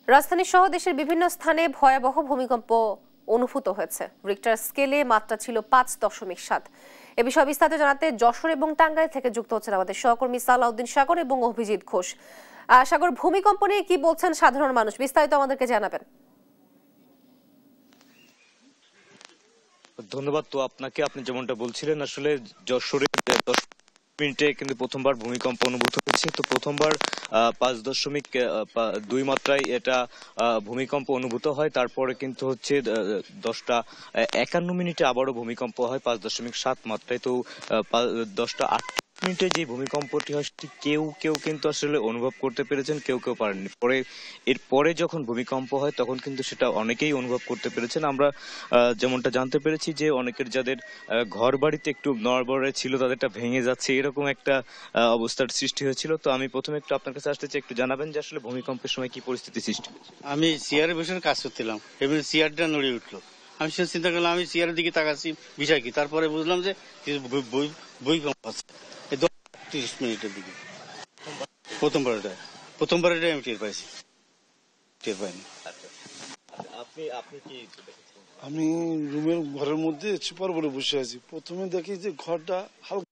রাজধানী সহ দেশের বিভিন্ন স্থানে ভয়াবহ ভূমিকম্প অনুভূত হয়েছে। রিক্টার স্কেলে মাত্রা ছিল 5.7। এ বিষয়ে বিস্তারিত জানাতে যশোর এবং টাঙ্গাইল থেকে যুক্ত হচ্ছেন আমাদের সহকর্মী সালাউদ্দিন সাগর এবং অভিজিৎ ঘোষ। সাগর, ভূমিকম্প নিয়ে কি বলছেন সাধারণ মানুষ, বিস্তারিত আমাদেরকে জানাবেন। ধন্যবাদ। তো আপনাকে, আপনি যেমনটা বলছিলেন, আসলে যশোরে 10 মিনিটে কিন্তু প্রথমবার ভূমিকম্প অনুভূত হয়েছে। তো প্রথমবার 5.2 মাত্রায় এটা ভূমিকম্প অনুভূত হয়। তারপরে কিন্তু হচ্ছে 10:51 আবারও ভূমিকম্প হয় 5.7 মাত্রায়। তো 10:08 মিনিটে যে ভূমিকম্পটি হয় সেটি কেউ কেউ কিন্তু আসলে অনুভব করতে পেরেছেন, কেউ কেউ পারেননি। এরপরে যখন ভূমিকম্প হয় তখন কিন্তু সেটা অনেকেই অনুভব করতে পেরেছেন। আমরা যেমনটা জানতে পেরেছি যে অনেকের যাদের ঘর বাড়িতে একটু নড়বড়ে ছিল তাদেরটা ভেঙে যাচ্ছে, এরকম একটা অবস্থার সৃষ্টি হয়েছিল। তো আমি প্রথমে একটু আপনার কাছে আসতে চাই, একটু জানাবেন যে আসলে ভূমিকম্পের সময় কি পরিস্থিতি সৃষ্টি হয়েছে। আমি চেয়ারে বসে কাজ করছিলাম, এবার চেয়ারটা নড়ে উঠলো। আমি সে চিন্তা করলাম, আমি চেয়ারের দিকে তাকাচ্ছি, বিষয় কি। তারপরে বুঝলাম যে ভূমিকম্প আছে 30 মিনিটের দিকে। প্রথমবারটাই আমি টের পাইছি, টের পাইনি। আমি রুমের ঘরের মধ্যে সুপার বলে বসে আছি। প্রথমে দেখি যে ঘরটা হালকা,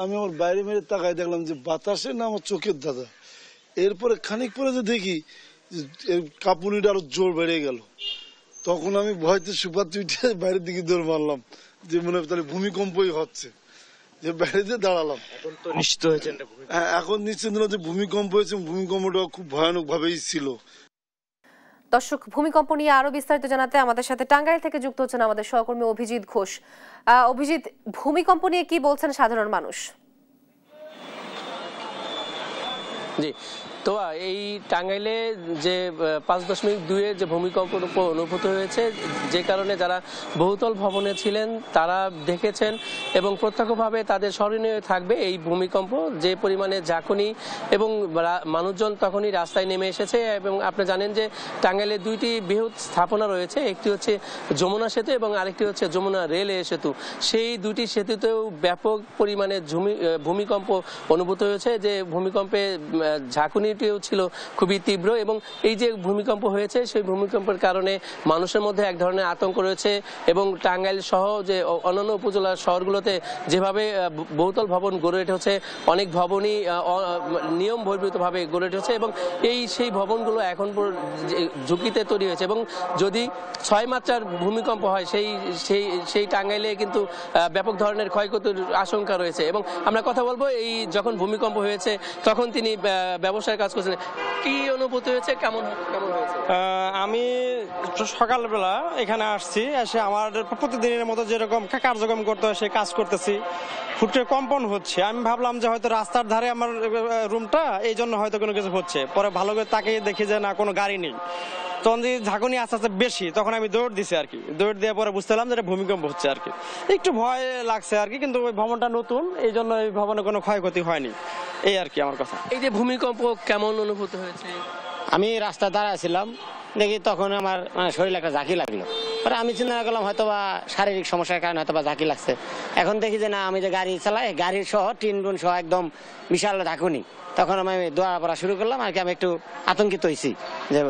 আমি আমার বাইরে মেরে তাকাই, দেখলাম যে বাতাসে না আমার চোখের দাদা। এরপরে খানিক পরে যে দেখি কাঁপুনিটা আরো জোর বেড়ে গেল। তখন আমি ভয়তে সুপার তুইটে বাইরের দিকে দৌড় মারলাম, যে মনে হয় তাহলে ভূমিকম্পই হচ্ছে, যে বাইরে দিয়ে দাঁড়ালাম। এখন তো নিশ্চিত হয়েছে, এখন নিশ্চিত হলো যে ভূমিকম্প হয়েছে। ভূমিকম্পটা খুব ভয়ানক ভাবেই ছিল। দর্শক, ভূমিকম্প নিয়ে আরো বিস্তারিত জানাতে আমাদের সাথে টাঙ্গাইল থেকে যুক্ত হচ্ছেন আমাদের সহকর্মী অভিজিৎ ঘোষ। অভিজিৎ, ভূমিকম্প নিয়ে কি বলছেন সাধারণ মানুষ? জি, তো এই টাঙ্গাইলে যে 5.2 যে ভূমিকম্প অনুভূত হয়েছে, যে কারণে যারা বহুতল ভবনে ছিলেন তারা দেখেছেন এবং প্রত্যক্ষভাবে তাদের স্মরণীয় থাকবে এই ভূমিকম্প। যে পরিমাণে ঝাঁকুনি এবং মানুষজন তখনই রাস্তায় নেমে এসেছে। এবং আপনি জানেন যে টাঙ্গাইলে 2টি বৃহৎ স্থাপনা রয়েছে, একটি হচ্ছে যমুনা সেতু এবং আরেকটি হচ্ছে যমুনা রেলওয়ে সেতু। সেই 2টি সেতুতেও ব্যাপক পরিমাণে ভূমিকম্প অনুভূত হয়েছে। যে ভূমিকম্পে ঝাঁকুনিটিও ছিল খুবই তীব্র এবং এই যে ভূমিকম্প হয়েছে সেই ভূমিকম্পের কারণে মানুষের মধ্যে এক ধরনের আতঙ্ক রয়েছে। এবং টাঙ্গাইল সহ যে অন্যান্য উপজেলার শহরগুলোতে যেভাবে বহুতল ভবন গড়ে উঠেছে, অনেক ভবনই নিয়ম বহির্ভূতভাবে গড়ে উঠেছে এবং সেই ভবনগুলো এখন ঝুঁকিতে তৈরি হয়েছে। এবং যদি 6 মাত্রার ভূমিকম্প হয় সেই টাঙ্গাইলে কিন্তু ব্যাপক ধরনের ক্ষয়ক্ষতির আশঙ্কা রয়েছে। এবং আমরা কথা বলবো, এই যখন ভূমিকম্প হয়েছে তখন তিনি ব্যবসায় কাজ করছেন, কি অনুভূতি হয়েছে, কেমন হয়েছে? আমি সকালবেলা এখানে আসছি, এসে আমার প্রতিদিনের মতো যেরকম কার্যক্রম করতে হয় সে কাজ করতেছি। ফুটে কম্পন হচ্ছে, আমি ভাবলাম যে হয়তো রাস্তার ধারে আমার রুমটা, এই জন্য হয়তো কোনো কিছু হচ্ছে। পরে ভালো করে তাকিয়ে দেখি যে না, কোনো গাড়ি নেই। তখন যে ঝাঁকুনি আস্তে আস্তে বেশি, তখন আমি দৌড় দিছি আর কি। দৌড় দিয়ে পরে বুঝতে পারলাম যে ভূমিকম্প হচ্ছে আর কি। একটু ভয় লাগছে আর কি, কিন্তু ওই ভবনটা নতুন, এই জন্য এই ভবনে কোনো ক্ষয়ক্ষতি হয়নি, এই আর কি আমার কথা। এই যে ভূমিকম্প কেমন অনুভূত হয়েছে? আমি রাস্তায় দাঁড়াছিলাম, দেখি তখন আমার শরীরে একটা ঝাঁকি লাগলো। পরে আমি চিন্তা করলাম হয়তো বা শারীরিক সমস্যার কারণে হয়তো বা ঝাঁকি লাগছে। এখন দেখি যে না, আমি যে গাড়ি চালাই, গাড়ির সহ টিন টুন সহ একদম বিশাল ঝাঁকুনি। তখন আমি দৌড়া পড়া শুরু করলাম আর কি। আমি একটু আতঙ্কিত হয়েছি যে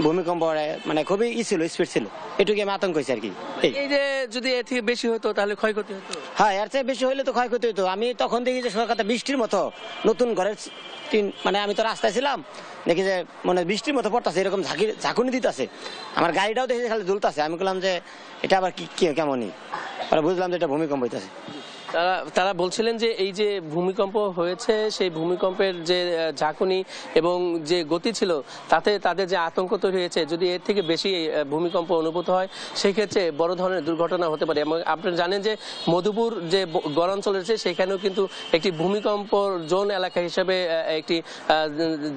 ভূমিকম্প মানে খুবই ছিল, স্পিড ছিল, এটুকু আমি আতঙ্ক হয়েছি আর কি। এই যে যদি এর থেকে বেশি হতো তাহলে ক্ষয়ক্ষতি হতো? হ্যাঁ, এর চেয়ে বেশি হইলে তো ক্ষয়ক্ষতি হতো। আমি তখন দেখি যে সরকার বৃষ্টির মতো নতুন ঘরের টিন, মানে আমি তো রাস্তায় ছিলাম, দেখি যে মানে বৃষ্টির মতো পড়তেছে, এরকম ঝাঁকুনি দিতেছে। আমার গাড়িটাও দেখি খালি দুলতেছে। আমি বললাম যে এটা আবার কি কেমনই, বুঝলাম যে এটা ভূমিকম্প হইতেছে। তারা বলছিলেন যে এই যে ভূমিকম্প হয়েছে, সেই ভূমিকম্পের যে ঝাঁকুনি এবং যে গতি ছিল তাতে তাদের যে আতঙ্ক তৈরি হয়েছে, যদি এর থেকে বেশি ভূমিকম্প অনুভূত হয় সেই ক্ষেত্রে বড় ধরনের দুর্ঘটনা হতে পারে। এবং আপনারা জানেন যে মধুপুর যে গড়াঞ্চল রয়েছে সেখানেও কিন্তু একটি ভূমিকম্প জোন এলাকা হিসেবে একটি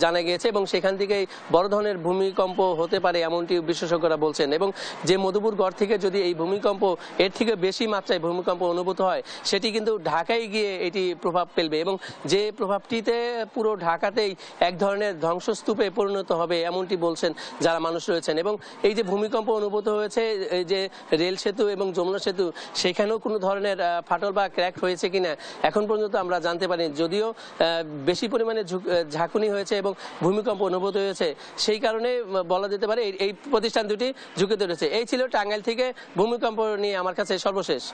জানা গিয়েছে এবং সেখান থেকেই বড় ধরনের ভূমিকম্প হতে পারে এমনটি বিশেষজ্ঞরা বলছেন। এবং যে মধুপুর গড় থেকে যদি এই ভূমিকম্প এর থেকে বেশি মাত্রায় ভূমিকম্প অনুভূত হয়, সেটি সেটি কিন্তু ঢাকায় গিয়ে এটি প্রভাব ফেলবে এবং যে প্রভাবটিতে পুরো ঢাকাতেই এক ধরনের ধ্বংসস্তূপে পরিণত হবে এমনটি বলছেন যারা মানুষ রয়েছেন। এবং এই যে ভূমিকম্প অনুভূত হয়েছে, এই যে রেল সেতু এবং যমুনা সেতু, সেখানেও কোনো ধরনের ফাটল বা ক্র্যাক হয়েছে কিনা এখন পর্যন্ত আমরা জানতে পারি। যদিও বেশি পরিমাণে ঝাঁকুনি হয়েছে এবং ভূমিকম্প অনুভূত হয়েছে, সেই কারণে বলা যেতে পারে এই প্রতিষ্ঠান দুটি ঝুঁকিতে রয়েছে। এই ছিল টাঙ্গাইল থেকে ভূমিকম্প নিয়ে আমার কাছে সর্বশেষ।